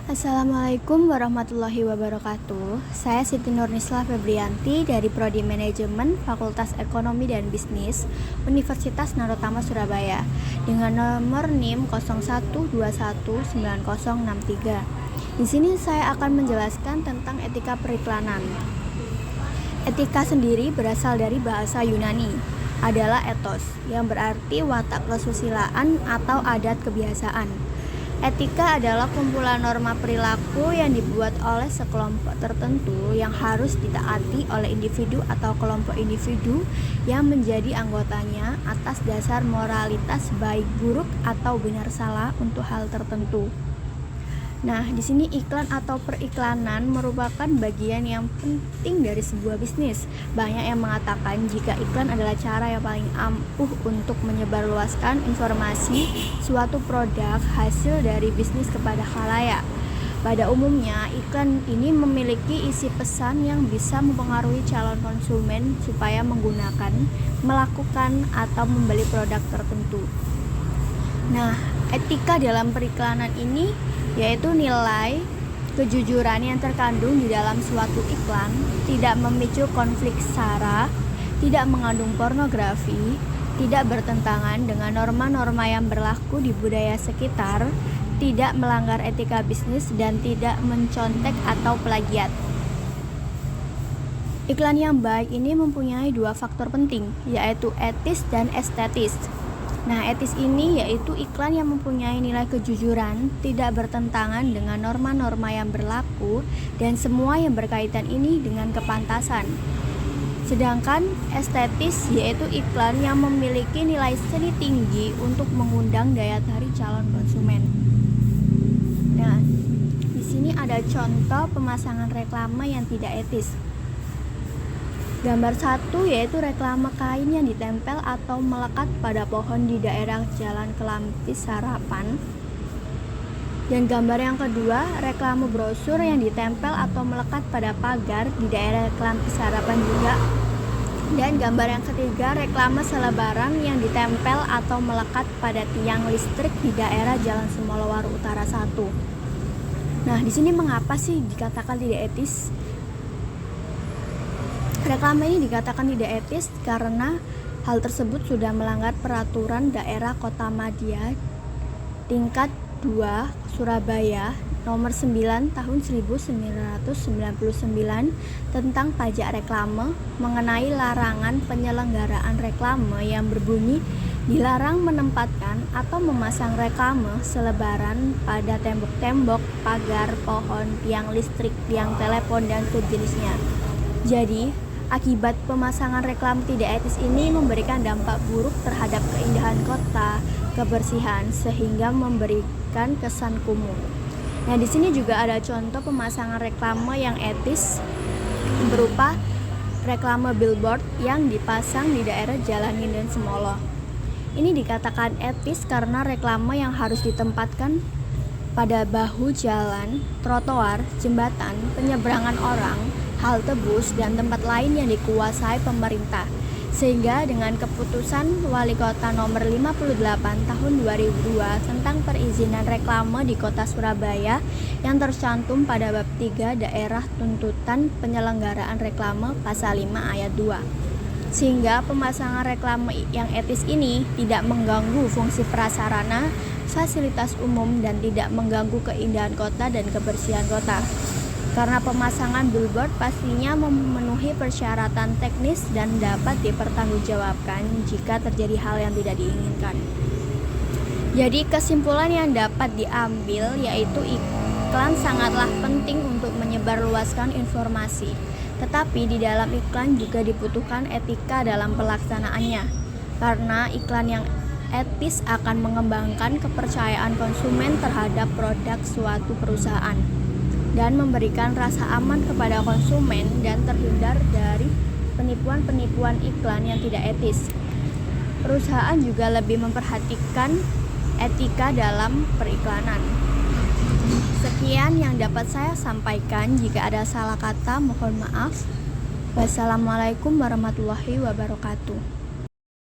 Assalamualaikum warahmatullahi wabarakatuh. Saya Siti Nurnisla Febrianti dari Prodi Manajemen Fakultas Ekonomi dan Bisnis Universitas Narotama Surabaya dengan nomor NIM 01219063. Di sini saya akan menjelaskan tentang etika periklanan. Etika sendiri berasal dari bahasa Yunani, adalah ethos, yang berarti watak kesusilaan atau adat kebiasaan. Etika adalah kumpulan norma perilaku yang dibuat oleh sekelompok tertentu yang harus ditaati oleh individu atau kelompok individu yang menjadi anggotanya atas dasar moralitas baik buruk atau benar salah untuk hal tertentu. Nah, di sini iklan atau periklanan merupakan bagian yang penting dari sebuah bisnis. Banyak yang mengatakan jika iklan adalah cara yang paling ampuh untuk menyebarluaskan informasi suatu produk hasil dari bisnis kepada khalayak. Pada umumnya, iklan ini memiliki isi pesan yang bisa mempengaruhi calon konsumen supaya menggunakan, melakukan, atau membeli produk tertentu. Nah, etika dalam periklanan ini yaitu nilai kejujuran yang terkandung di dalam suatu iklan, tidak memicu konflik sara, tidak mengandung pornografi, tidak bertentangan dengan norma-norma yang berlaku di budaya sekitar, tidak melanggar etika bisnis, dan tidak mencontek atau plagiat. Iklan yang baik ini mempunyai dua faktor penting, yaitu etis dan estetis. Nah, etis ini yaitu iklan yang mempunyai nilai kejujuran, tidak bertentangan dengan norma-norma yang berlaku, dan semua yang berkaitan ini dengan kepantasan. Sedangkan estetis yaitu iklan yang memiliki nilai seni tinggi untuk mengundang daya tarik calon konsumen. Nah, di sini ada contoh pemasangan reklame yang tidak etis. Gambar 1 yaitu reklame kain yang ditempel atau melekat pada pohon di daerah Jalan Kelampis Harapan. Dan gambar yang kedua, reklame brosur yang ditempel atau melekat pada pagar di daerah Kelampis Harapan juga. Dan gambar yang ketiga, reklame selebaran yang ditempel atau melekat pada tiang listrik di daerah Jalan Sumolowaro Utara 1. Nah, di sini mengapa sih dikatakan tidak etis? Reklame ini dikatakan tidak etis karena hal tersebut sudah melanggar peraturan daerah Kota Madya tingkat 2 Surabaya nomor 9 tahun 1999 tentang pajak reklame mengenai larangan penyelenggaraan reklame yang berbunyi dilarang menempatkan atau memasang reklame selebaran pada tembok-tembok, pagar, pohon, tiang listrik, tiang telepon, dan sejenisnya. Jadi, akibat pemasangan reklame tidak etis ini memberikan dampak buruk terhadap keindahan kota, kebersihan, sehingga memberikan kesan kumuh. Nah, di sini juga ada contoh pemasangan reklame yang etis berupa reklame billboard yang dipasang di daerah Jalan Nginden Semolo. Ini dikatakan etis karena reklame yang harus ditempatkan pada bahu jalan, trotoar, jembatan, penyeberangan orang, halte bus, dan tempat lain yang dikuasai pemerintah. Sehingga dengan keputusan Wali Kota nomor 58 tahun 2002 tentang perizinan reklame di Kota Surabaya yang tercantum pada bab 3 daerah tuntutan penyelenggaraan reklame pasal 5 ayat 2. Sehingga pemasangan reklame yang etis ini tidak mengganggu fungsi prasarana, fasilitas umum, dan tidak mengganggu keindahan kota dan kebersihan kota. Karena pemasangan billboard pastinya memenuhi persyaratan teknis dan dapat dipertanggungjawabkan jika terjadi hal yang tidak diinginkan. Jadi kesimpulan yang dapat diambil yaitu iklan sangatlah penting untuk menyebarluaskan informasi. Tetapi di dalam iklan juga dibutuhkan etika dalam pelaksanaannya. Karena iklan yang etis akan mengembangkan kepercayaan konsumen terhadap produk suatu perusahaan dan memberikan rasa aman kepada konsumen dan terhindar dari penipuan-penipuan iklan yang tidak etis. Perusahaan juga lebih memperhatikan etika dalam periklanan. Sekian yang dapat saya sampaikan. Jika ada salah kata, mohon maaf. Wassalamualaikum warahmatullahi wabarakatuh.